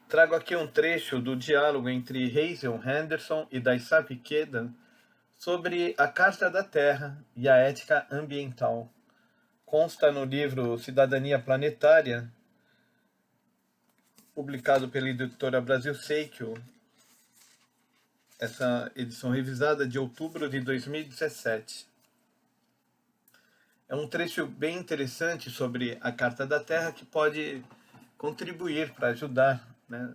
Trago aqui um trecho do diálogo entre Hazel Henderson e Daisaku Ikeda sobre a Carta da Terra e a ética ambiental. Consta no livro Cidadania Planetária, publicado pela editora Brasil Seikyo, essa edição revisada de outubro de 2017. É um trecho bem interessante sobre a Carta da Terra que pode contribuir para ajudar, né,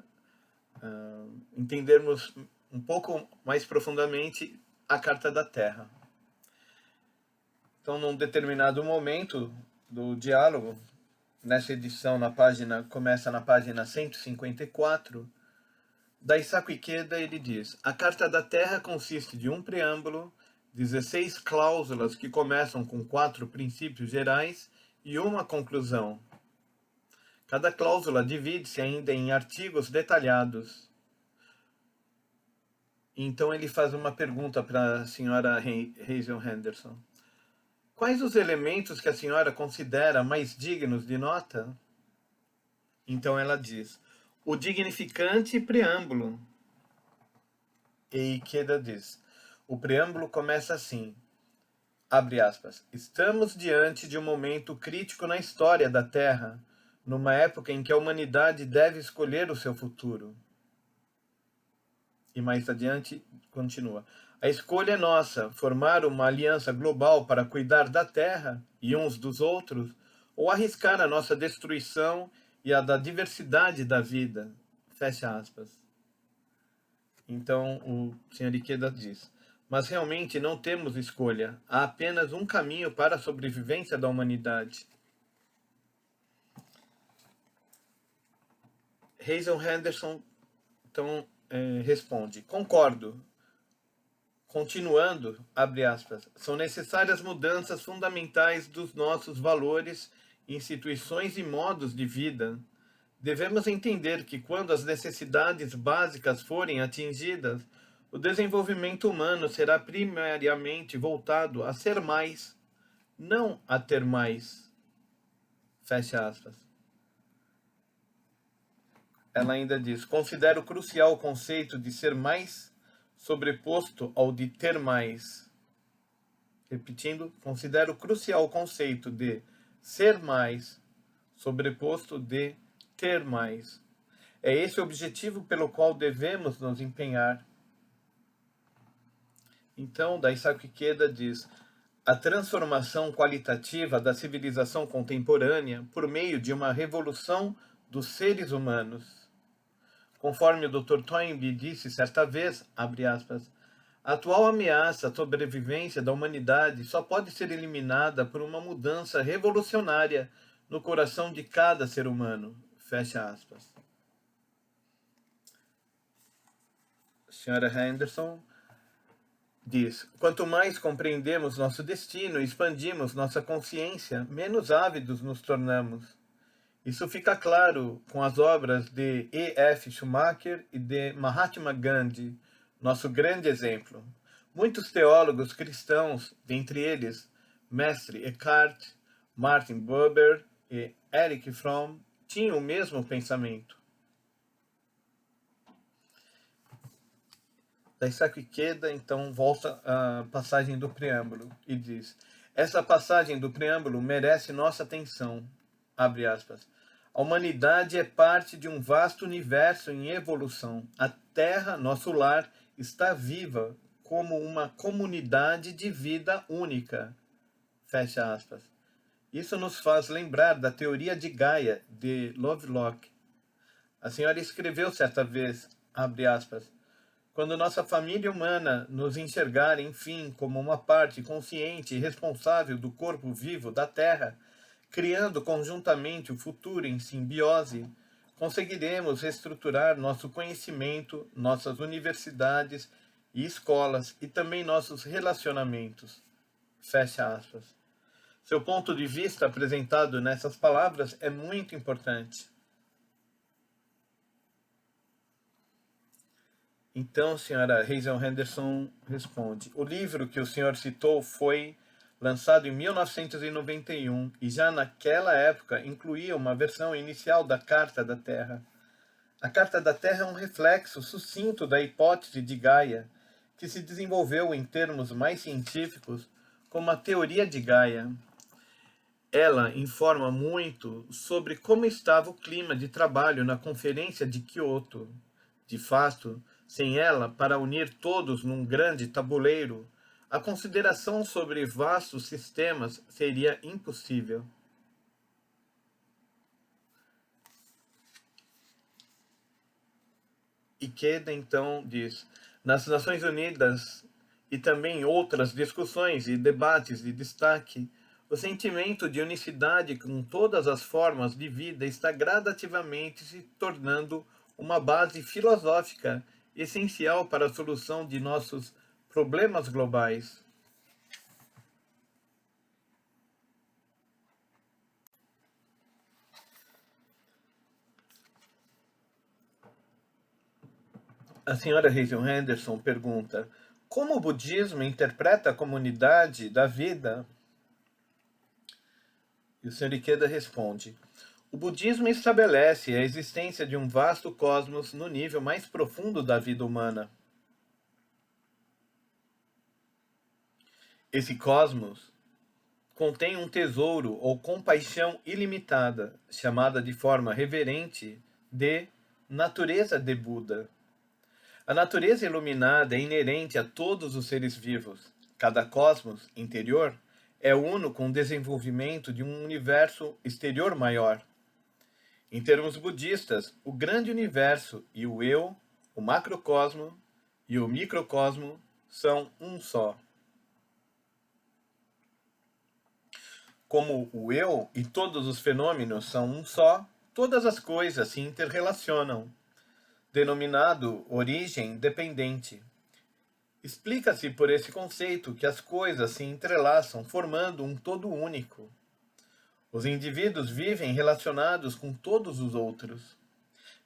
entendermos um pouco mais profundamente a Carta da Terra. Então, num determinado momento do diálogo, nessa edição começa na página 154, Daisaku Ikeda ele diz: a Carta da Terra consiste de um preâmbulo, 16 cláusulas que começam com 4 princípios gerais e uma conclusão. Cada cláusula divide-se ainda em artigos detalhados. Então ele faz uma pergunta para a senhora Hazel Henderson. Quais os elementos que a senhora considera mais dignos de nota? Então ela diz: o dignificante preâmbulo. E Ikeda diz: o preâmbulo começa assim, abre aspas, estamos diante de um momento crítico na história da Terra, numa época em que a humanidade deve escolher o seu futuro. E mais adiante continua: a escolha é nossa, formar uma aliança global para cuidar da Terra e uns dos outros, ou arriscar a nossa destruição e a da diversidade da vida. Fecha aspas. Então o Sr. Ikeda diz: mas realmente não temos escolha, há apenas um caminho para a sobrevivência da humanidade. Hazel Henderson então responde: concordo. Continuando, abre aspas, são necessárias mudanças fundamentais dos nossos valores, instituições e modos de vida. Devemos entender que quando as necessidades básicas forem atingidas, o desenvolvimento humano será primariamente voltado a ser mais, não a ter mais. Fecha aspas. Ela ainda diz: considero crucial o conceito de ser mais sobreposto ao de ter mais. Repetindo, considero crucial o conceito de ser mais sobreposto de ter mais. É esse o objetivo pelo qual devemos nos empenhar. Então, Daisaku Ikeda diz: a transformação qualitativa da civilização contemporânea por meio de uma revolução dos seres humanos. Conforme o Dr. Toynbee disse certa vez, abre aspas, a atual ameaça à sobrevivência da humanidade só pode ser eliminada por uma mudança revolucionária no coração de cada ser humano. Fecha aspas. A senhora Henderson diz: quanto mais compreendemos nosso destino e expandimos nossa consciência, menos ávidos nos tornamos. Isso fica claro com as obras de E.F. Schumacher e de Mahatma Gandhi, nosso grande exemplo. Muitos teólogos cristãos, dentre eles Mestre Eckhart, Martin Buber e Erich Fromm, tinham o mesmo pensamento. Daisaku Ikeda, então, volta à passagem do preâmbulo e diz: essa passagem do preâmbulo merece nossa atenção. Abre aspas. A humanidade é parte de um vasto universo em evolução. A Terra, nosso lar, está viva como uma comunidade de vida única. Fecha aspas. Isso nos faz lembrar da teoria de Gaia, de Lovelock. A senhora escreveu certa vez, abre aspas, quando nossa família humana nos enxergar, enfim, como uma parte consciente e responsável do corpo vivo da Terra, criando conjuntamente o futuro em simbiose, conseguiremos reestruturar nosso conhecimento, nossas universidades e escolas e também nossos relacionamentos. Fecha aspas. Seu ponto de vista apresentado nessas palavras é muito importante. Então, senhora Hazel Henderson responde: o livro que o senhor citou foi lançado em 1991 e já naquela época incluía uma versão inicial da Carta da Terra. A Carta da Terra é um reflexo sucinto da hipótese de Gaia, que se desenvolveu em termos mais científicos como a teoria de Gaia. Ela informa muito sobre como estava o clima de trabalho na Conferência de Kyoto. De fato, sem ela, para unir todos num grande tabuleiro, a consideração sobre vastos sistemas seria impossível. Ikeda então diz: nas Nações Unidas e também outras discussões e debates de destaque, o sentimento de unicidade com todas as formas de vida está gradativamente se tornando uma base filosófica essencial para a solução de nossos problemas globais. A senhora Hazel Henderson pergunta: como o budismo interpreta a comunidade da vida? E o Sr. Ikeda responde: o budismo estabelece a existência de um vasto cosmos no nível mais profundo da vida humana. Esse cosmos contém um tesouro ou compaixão ilimitada, chamada de forma reverente de natureza de Buda. A natureza iluminada é inerente a todos os seres vivos. Cada cosmos interior é uno com o desenvolvimento de um universo exterior maior. Em termos budistas, o grande universo e o eu, o macrocosmo e o microcosmo são um só. Como o eu e todos os fenômenos são um só, todas as coisas se interrelacionam, denominado origem dependente. Explica-se por esse conceito que as coisas se entrelaçam formando um todo único. Os indivíduos vivem relacionados com todos os outros.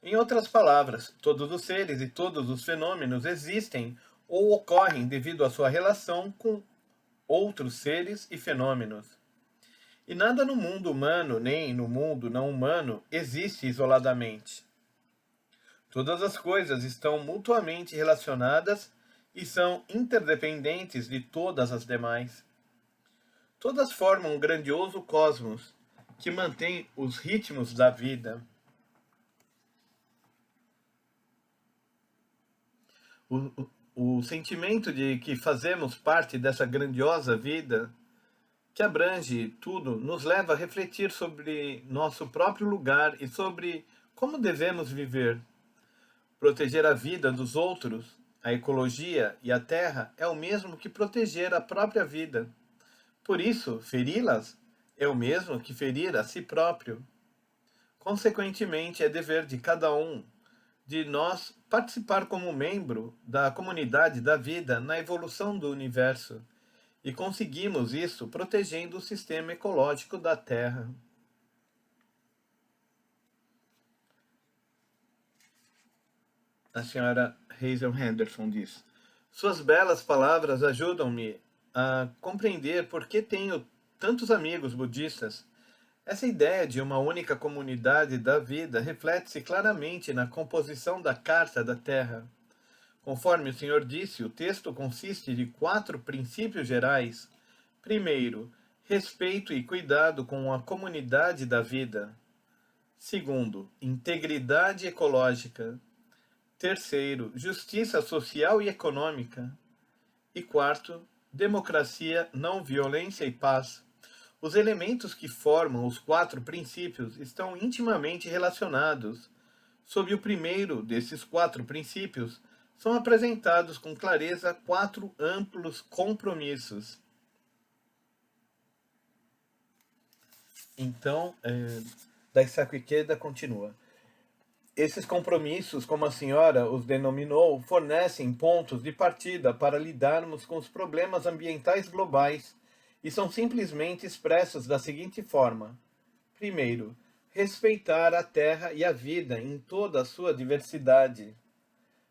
Em outras palavras, todos os seres e todos os fenômenos existem ou ocorrem devido à sua relação com outros seres e fenômenos. E nada no mundo humano, nem no mundo não humano, existe isoladamente. Todas as coisas estão mutuamente relacionadas e são interdependentes de todas as demais. Todas formam um grandioso cosmos que mantém os ritmos da vida. O sentimento de que fazemos parte dessa grandiosa vida, que abrange tudo, nos leva a refletir sobre nosso próprio lugar e sobre como devemos viver. Proteger a vida dos outros, a ecologia e a terra é o mesmo que proteger a própria vida. Por isso, feri-las é o mesmo que ferir a si próprio. Consequentemente, é dever de cada um de nós participar como membro da comunidade da vida na evolução do universo. E conseguimos isso protegendo o sistema ecológico da Terra. A senhora Hazel Henderson diz: suas belas palavras ajudam-me a compreender por que tenho tantos amigos budistas. Essa ideia de uma única comunidade da vida reflete-se claramente na composição da Carta da Terra. Conforme o senhor disse, o texto consiste de 4 princípios gerais. Primeiro, respeito e cuidado com a comunidade da vida. Segundo, integridade ecológica. Terceiro, justiça social e econômica. E quarto, democracia, não violência e paz. Os elementos que formam os 4 princípios estão intimamente relacionados. Sob o primeiro desses 4 princípios, são apresentados com clareza 4 amplos compromissos. Então, Daisaku Ikeda continua. Esses compromissos, como a senhora os denominou, fornecem pontos de partida para lidarmos com os problemas ambientais globais e são simplesmente expressos da seguinte forma: primeiro, respeitar a terra e a vida em toda a sua diversidade.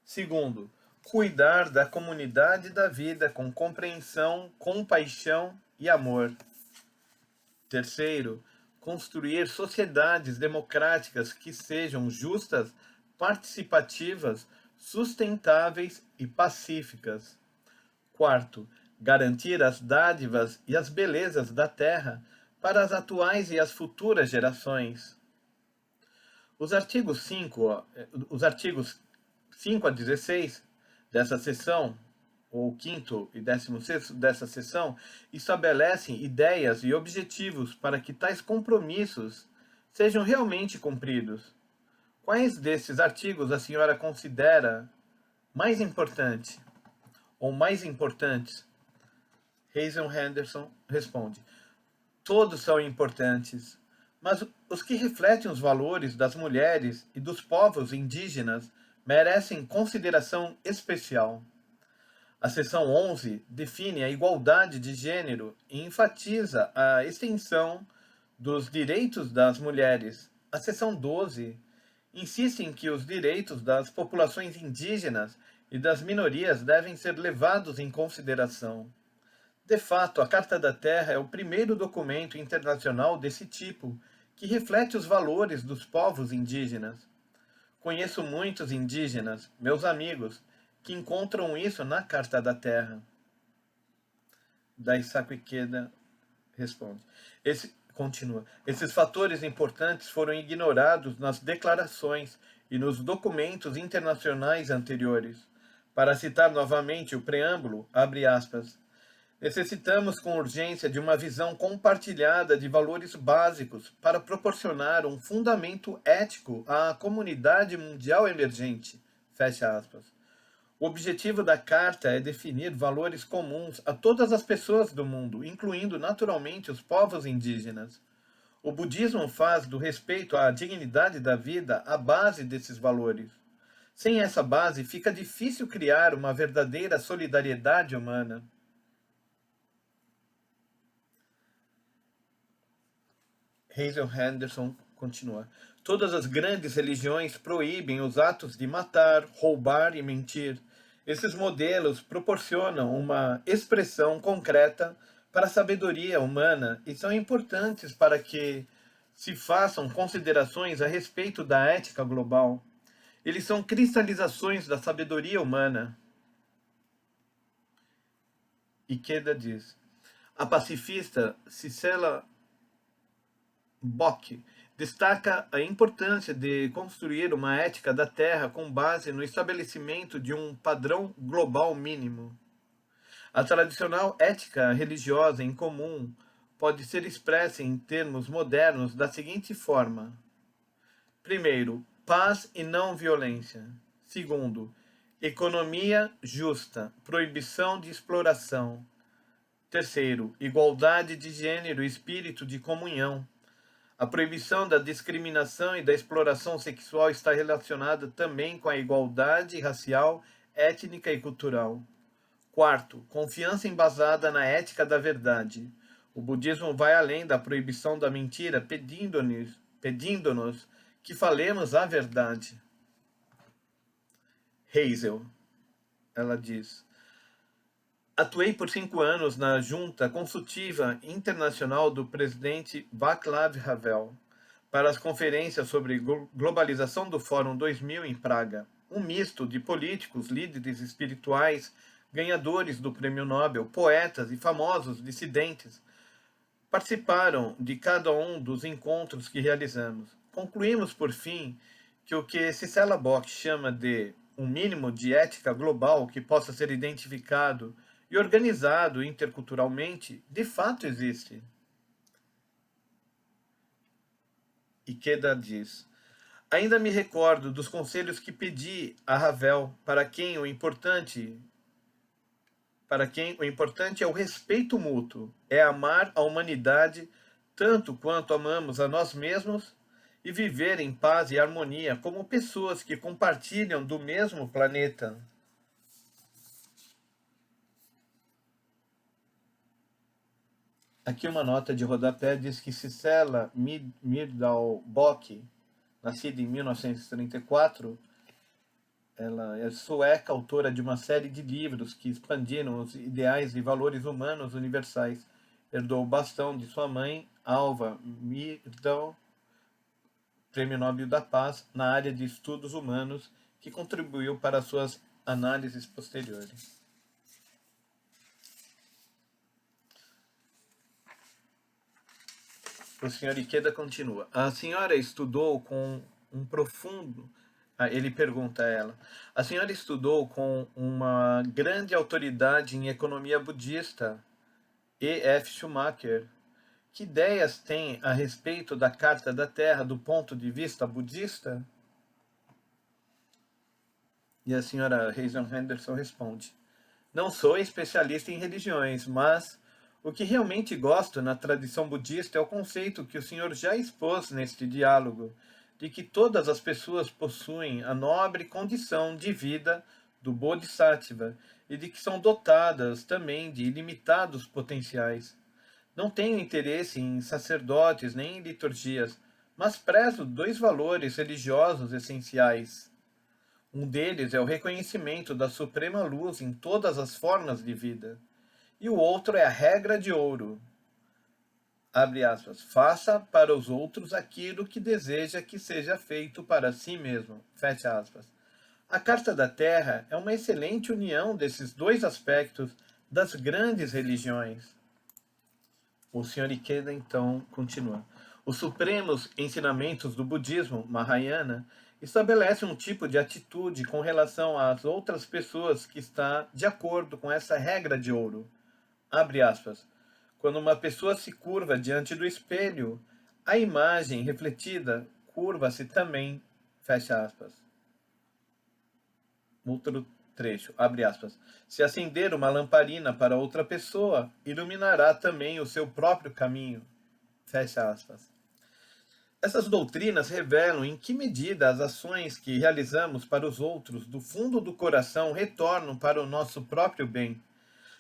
Segundo, cuidar da comunidade da vida com compreensão, compaixão e amor. Terceiro, construir sociedades democráticas que sejam justas participativas, sustentáveis e pacíficas. Quarto, garantir as dádivas e as belezas da terra para as atuais e as futuras gerações. Os artigos 5 a 16 dessa seção, ou quinto e 16º dessa seção, estabelecem ideias e objetivos para que tais compromissos sejam realmente cumpridos. Quais desses artigos a senhora considera mais importante ou mais importantes? Hazel Henderson responde: todos são importantes, mas os que refletem os valores das mulheres e dos povos indígenas merecem consideração especial. A seção 11 define a igualdade de gênero e enfatiza a extensão dos direitos das mulheres. A seção 12 insiste em que os direitos das populações indígenas e das minorias devem ser levados em consideração. De fato, a Carta da Terra é o primeiro documento internacional desse tipo que reflete os valores dos povos indígenas. Conheço muitos indígenas, meus amigos, que encontram isso na Carta da Terra. Daisaku Ikeda responde. Continua. Esses fatores importantes foram ignorados nas declarações e nos documentos internacionais anteriores. Para citar novamente o preâmbulo, abre aspas, necessitamos com urgência de uma visão compartilhada de valores básicos para proporcionar um fundamento ético à comunidade mundial emergente. Fecha aspas. O objetivo da Carta é definir valores comuns a todas as pessoas do mundo, incluindo naturalmente os povos indígenas. O budismo faz do respeito à dignidade da vida a base desses valores. Sem essa base, fica difícil criar uma verdadeira solidariedade humana. Hazel Henderson continua. Todas as grandes religiões proíbem os atos de matar, roubar e mentir. Esses modelos proporcionam uma expressão concreta para a sabedoria humana e são importantes para que se façam considerações a respeito da ética global. Eles são cristalizações da sabedoria humana. Ikeda diz: a pacifista Cicela Bock destaca a importância de construir uma ética da Terra com base no estabelecimento de um padrão global mínimo. A tradicional ética religiosa em comum pode ser expressa em termos modernos da seguinte forma: primeiro, paz e não violência. Segundo, economia justa, proibição de exploração. Terceiro, igualdade de gênero e espírito de comunhão. A proibição da discriminação e da exploração sexual está relacionada também com a igualdade racial, étnica e cultural. Quarto, confiança embasada na ética da verdade. O budismo vai além da proibição da mentira, pedindo-nos que falemos a verdade. Hazel, ela diz: atuei por 5 anos na Junta Consultiva Internacional do presidente Václav Havel para as conferências sobre globalização do Fórum 2000 em Praga. Um misto de políticos, líderes espirituais, ganhadores do Prêmio Nobel, poetas e famosos dissidentes participaram de cada um dos encontros que realizamos. Concluímos, por fim, que o que Cicela Bock chama de um mínimo de ética global que possa ser identificado e organizado interculturalmente, de fato existe. Ikeda diz: ainda me recordo dos conselhos que pedi a Havel, para quem o importante é o respeito mútuo, é amar a humanidade tanto quanto amamos a nós mesmos e viver em paz e harmonia como pessoas que compartilham do mesmo planeta. Aqui uma nota de rodapé diz que Cicela Myrdal Bock, nascida em 1934, ela é sueca, autora de uma série de livros que expandiram os ideais e valores humanos universais. Herdou o bastão de sua mãe, Alva Myrdal, Prêmio Nobel da Paz na área de estudos humanos, que contribuiu para suas análises posteriores. O Sr. Ikeda continua. A senhora estudou com um profundo... Ele pergunta a ela. A senhora estudou com uma grande autoridade em economia budista, E.F. Schumacher. Que ideias tem a respeito da Carta da Terra do ponto de vista budista? E a senhora Hazel Henderson responde. Não sou especialista em religiões, mas o que realmente gosto na tradição budista é o conceito que o senhor já expôs neste diálogo, de que todas as pessoas possuem a nobre condição de vida do Bodhisattva e de que são dotadas também de ilimitados potenciais. Não tenho interesse em sacerdotes nem em liturgias, mas prezo dois valores religiosos essenciais. Um deles é o reconhecimento da suprema luz em todas as formas de vida. E o outro é a regra de ouro. Abre aspas. Faça para os outros aquilo que deseja que seja feito para si mesmo. Fecha aspas. A Carta da Terra é uma excelente união desses dois aspectos das grandes religiões. O Sr. Ikeda, então, continua. Os supremos ensinamentos do budismo, Mahayana, estabelecem um tipo de atitude com relação às outras pessoas que está de acordo com essa regra de ouro. Abre aspas. Quando uma pessoa se curva diante do espelho, a imagem refletida curva-se também. Fecha aspas. Outro trecho, abre aspas. Se acender uma lamparina para outra pessoa, iluminará também o seu próprio caminho. Fecha aspas. Essas doutrinas revelam em que medida as ações que realizamos para os outros do fundo do coração retornam para o nosso próprio bem.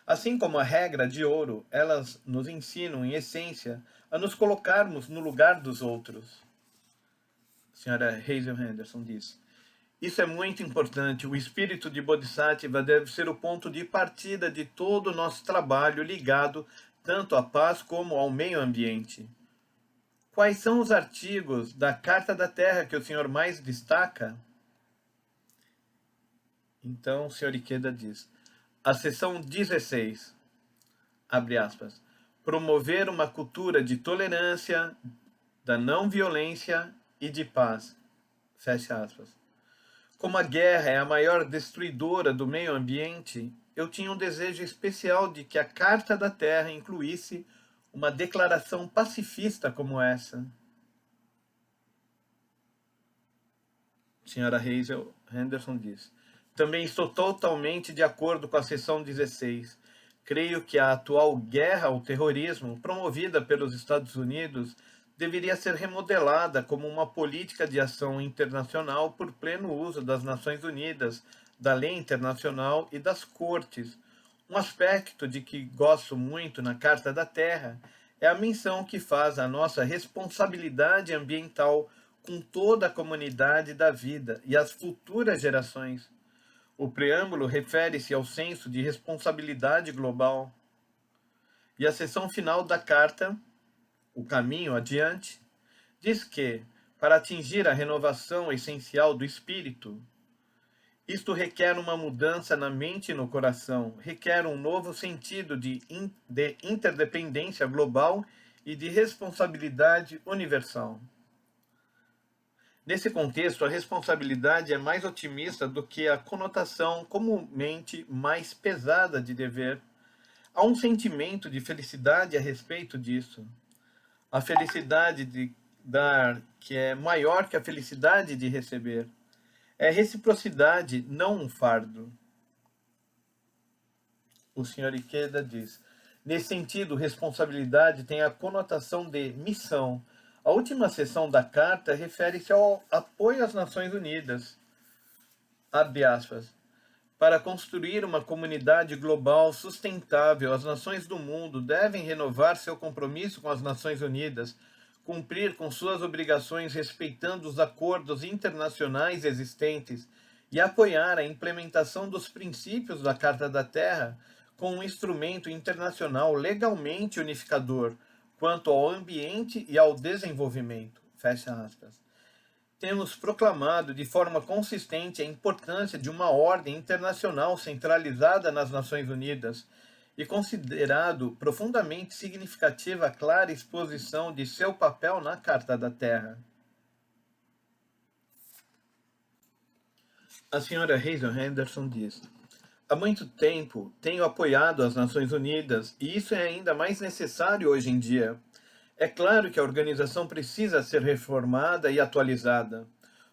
Assim como a regra de ouro, elas nos ensinam, em essência, a nos colocarmos no lugar dos outros. A senhora Hazel Henderson diz. Isso é muito importante. O espírito de Bodhisattva deve ser o ponto de partida de todo o nosso trabalho ligado tanto à paz como ao meio ambiente. Quais são os artigos da Carta da Terra que o senhor mais destaca? Então, o senhor Ikeda diz. A seção 16, abre aspas, promover uma cultura de tolerância, da não violência e de paz, fecha aspas. Como a guerra é a maior destruidora do meio ambiente, eu tinha um desejo especial de que a Carta da Terra incluísse uma declaração pacifista como essa. Senhora Hazel Henderson diz. Também estou totalmente de acordo com a seção 16. Creio que a atual guerra ao terrorismo, promovida pelos Estados Unidos, deveria ser remodelada como uma política de ação internacional por pleno uso das Nações Unidas, da lei internacional e das cortes. Um aspecto de que gosto muito na Carta da Terra é a menção que faz à nossa responsabilidade ambiental com toda a comunidade da vida e as futuras gerações. O preâmbulo refere-se ao senso de responsabilidade global. E a seção final da carta, o caminho adiante, diz que, para atingir a renovação essencial do espírito, isto requer uma mudança na mente e no coração, requer um novo sentido de interdependência global e de responsabilidade universal. Nesse contexto, a responsabilidade é mais otimista do que a conotação comumente mais pesada de dever. Há um sentimento de felicidade a respeito disso. A felicidade de dar, que é maior que a felicidade de receber. É reciprocidade, não um fardo. O Sr. Ikeda diz, nesse sentido, responsabilidade tem a conotação de missão. A última seção da carta refere-se ao apoio às Nações Unidas. Abre aspas. Para construir uma comunidade global sustentável, as nações do mundo devem renovar seu compromisso com as Nações Unidas, cumprir com suas obrigações respeitando os acordos internacionais existentes e apoiar a implementação dos princípios da Carta da Terra com um instrumento internacional legalmente unificador, quanto ao ambiente e ao desenvolvimento. Fecha aspas. temos proclamado de forma consistente a importância de uma ordem internacional centralizada nas Nações Unidas e considerado profundamente significativa a clara exposição de seu papel na Carta da Terra. A senhora Hazel Henderson diz: há muito tempo tenho apoiado as Nações Unidas e isso é ainda mais necessário hoje em dia. É claro que a organização precisa ser reformada e atualizada.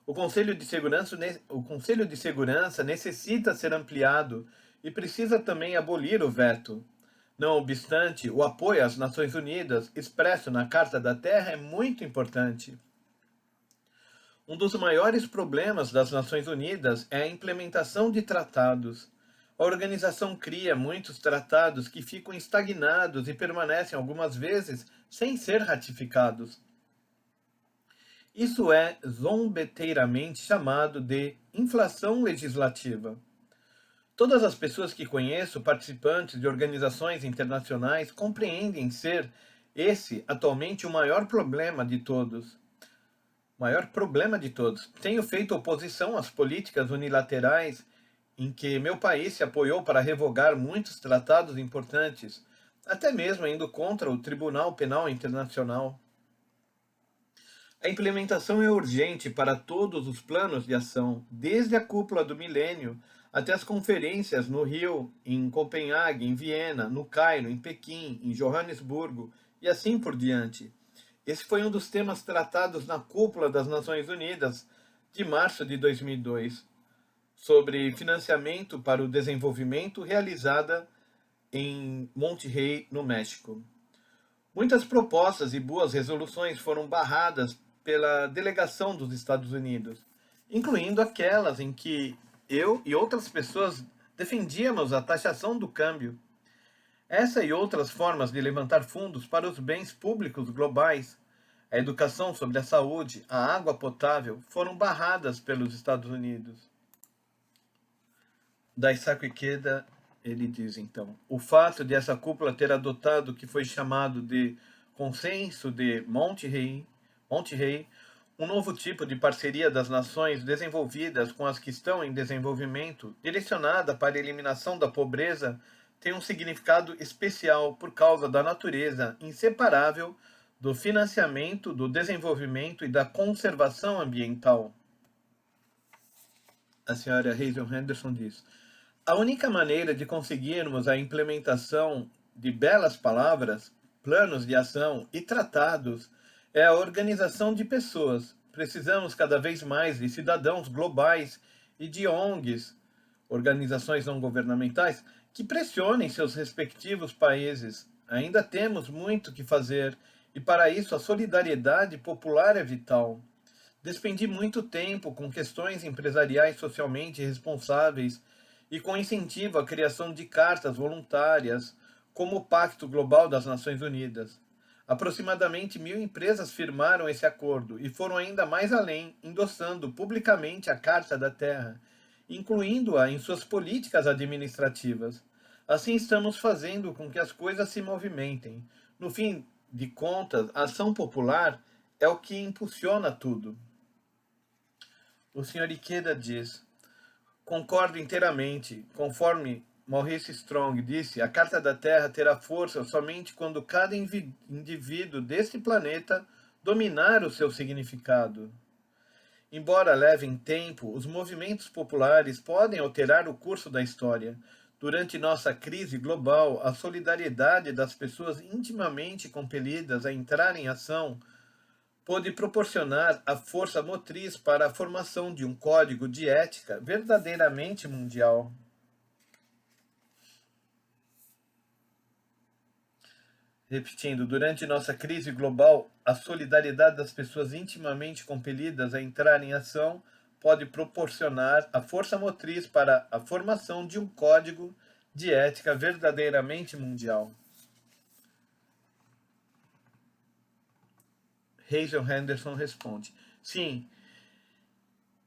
O Conselho de Segurança necessita ser ampliado e precisa também abolir o veto. Não obstante, o apoio às Nações Unidas, expresso na Carta da Terra, é muito importante. Um dos maiores problemas das Nações Unidas é a implementação de tratados. A organização cria muitos tratados que ficam estagnados e permanecem algumas vezes sem ser ratificados. Isso é zombeteiramente chamado de inflação legislativa. Todas as pessoas que conheço, participantes de organizações internacionais, compreendem ser esse atualmente o maior problema de todos. Tenho feito oposição às políticas unilaterais em que meu país se apoiou para revogar muitos tratados importantes, até mesmo indo contra o Tribunal Penal Internacional. A implementação é urgente para todos os planos de ação, desde a cúpula do milênio até as conferências no Rio, em Copenhague, em Viena, no Cairo, em Pequim, em Joanesburgo e assim por diante. Esse foi um dos temas tratados na cúpula das Nações Unidas de março de 2002, sobre financiamento para o desenvolvimento realizada em Monterrey, no México. Muitas propostas e boas resoluções foram barradas pela delegação dos Estados Unidos, incluindo aquelas em que eu e outras pessoas defendíamos a taxação do câmbio. Essa e outras formas de levantar fundos para os bens públicos globais, a educação sobre a saúde, a água potável, foram barradas pelos Estados Unidos. Daisaku Ikeda, ele diz então: o fato de essa cúpula ter adotado o que foi chamado de Consenso de Monterrey, um novo tipo de parceria das nações desenvolvidas com as que estão em desenvolvimento, direcionada para a eliminação da pobreza, tem um significado especial por causa da natureza inseparável do financiamento, do desenvolvimento e da conservação ambiental. A senhora Hazel Henderson diz: a única maneira de conseguirmos a implementação de belas palavras, planos de ação e tratados é a organização de pessoas. Precisamos cada vez mais de cidadãos globais e de ONGs, organizações não governamentais, que pressionem seus respectivos países. Ainda temos muito que fazer e para isso a solidariedade popular é vital. Despendi muito tempo com questões empresariais socialmente responsáveis e com incentivo à criação de cartas voluntárias, como o Pacto Global das Nações Unidas. Aproximadamente 1.000 empresas firmaram esse acordo e foram ainda mais além, endossando publicamente a Carta da Terra, incluindo-a em suas políticas administrativas. Assim estamos fazendo com que as coisas se movimentem. No fim de contas, a ação popular é o que impulsiona tudo. O Sr. Ikeda diz: concordo inteiramente. Conforme Maurice Strong disse, a Carta da Terra terá força somente quando cada indivíduo deste planeta dominar o seu significado. Embora levem tempo, os movimentos populares podem alterar o curso da história. Durante nossa crise global, a solidariedade das pessoas intimamente compelidas a entrar em ação pôde proporcionar a força motriz para a formação de um código de ética verdadeiramente mundial. Repetindo, durante nossa crise global, a solidariedade das pessoas intimamente compelidas a entrar em ação pode proporcionar a força motriz para a formação de um código de ética verdadeiramente mundial. Hazel Henderson responde: sim,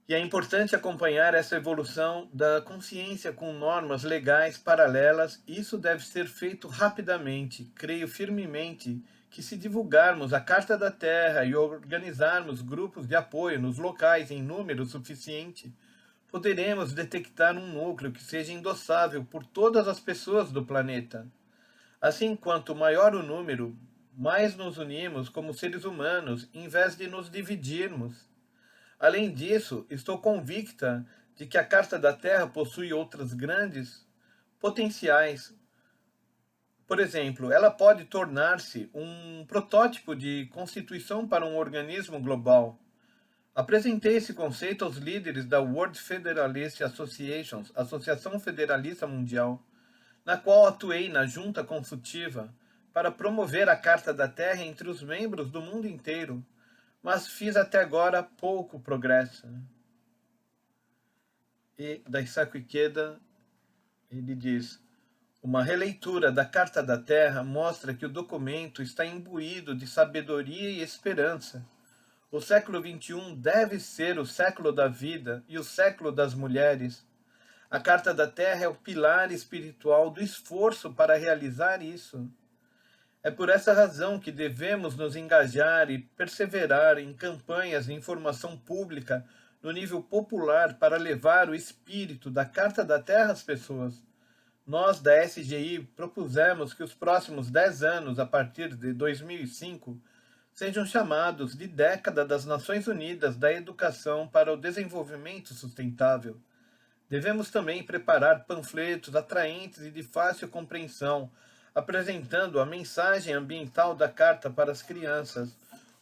e é importante acompanhar essa evolução da consciência com normas legais paralelas. Isso deve ser feito rapidamente. Creio firmemente que se divulgarmos a Carta da Terra e organizarmos grupos de apoio nos locais em número suficiente, poderemos detectar um núcleo que seja endossável por todas as pessoas do planeta. Assim, quanto maior o número, mais nos unimos como seres humanos, em vez de nos dividirmos. Além disso, estou convicta de que a Carta da Terra possui outras grandes potenciais. Por exemplo, ela pode tornar-se um protótipo de constituição para um organismo global. Apresentei esse conceito aos líderes da World Federalist Association, Associação Federalista Mundial, na qual atuei na junta consultiva para promover a Carta da Terra entre os membros do mundo inteiro, mas fiz até agora pouco progresso. E Daisaku Ikeda, ele diz: uma releitura da Carta da Terra mostra que o documento está imbuído de sabedoria e esperança. O século XXI deve ser o século da vida e o século das mulheres. A Carta da Terra é o pilar espiritual do esforço para realizar isso. É por essa razão que devemos nos engajar e perseverar em campanhas de informação pública no nível popular para levar o espírito da Carta da Terra às pessoas. Nós, da SGI, propusemos que os próximos 10 anos, a partir de 2005, sejam chamados de década das Nações Unidas da Educação para o Desenvolvimento Sustentável. Devemos também preparar panfletos atraentes e de fácil compreensão, apresentando a mensagem ambiental da Carta para as crianças.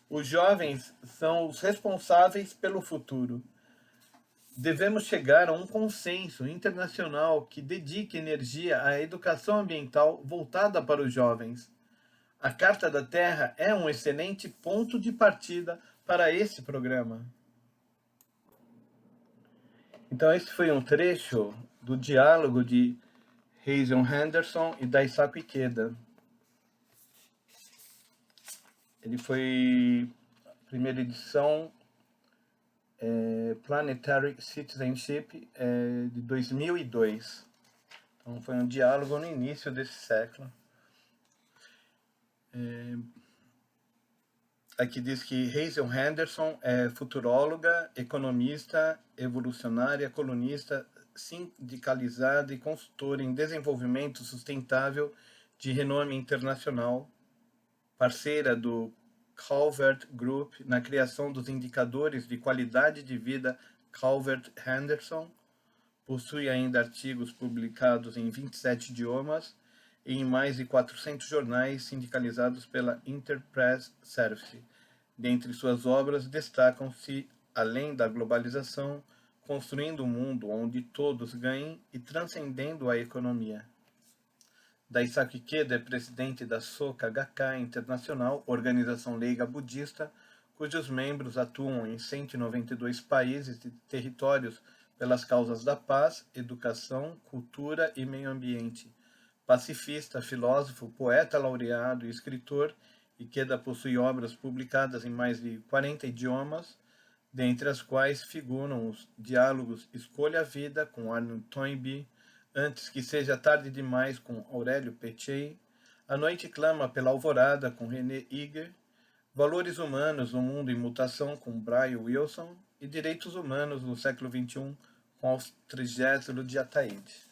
Os jovens são os responsáveis pelo futuro. Devemos chegar a um consenso internacional que dedique energia à educação ambiental voltada para os jovens. A Carta da Terra é um excelente ponto de partida para esse programa. Então, esse foi um trecho do diálogo de Hazel Henderson e Daisaku Ikeda. Ele foi a primeira edição, Planetary Citizenship, de 2002. Então, foi um diálogo no início desse século. Aqui diz que Hazel Henderson é futuróloga, economista, evolucionária, colunista, sindicalizada e consultora em desenvolvimento sustentável de renome internacional, parceira do Calvert Group na criação dos indicadores de qualidade de vida Calvert-Henderson, possui ainda artigos publicados em 27 idiomas e em mais de 400 jornais sindicalizados pela Interpress Service. Dentre suas obras destacam-se Além da Globalização, Construindo um Mundo onde Todos Ganhem e Transcendendo a Economia. Daisaku Ikeda é presidente da Soka Gakkai Internacional, organização leiga budista, cujos membros atuam em 192 países e territórios pelas causas da paz, educação, cultura e meio ambiente. Pacifista, filósofo, poeta laureado e escritor, Ikeda possui obras publicadas em mais de 40 idiomas, dentre as quais figuram os diálogos Escolha a Vida, com Arnold Toynbee, Antes que Seja Tarde Demais, com Aurélio Peccei, A Noite Clama pela Alvorada, com René Eger, Valores Humanos no Mundo em Mutação, com Brian Wilson, e Direitos Humanos no Século XXI, com Austrígésilo de Ataíde.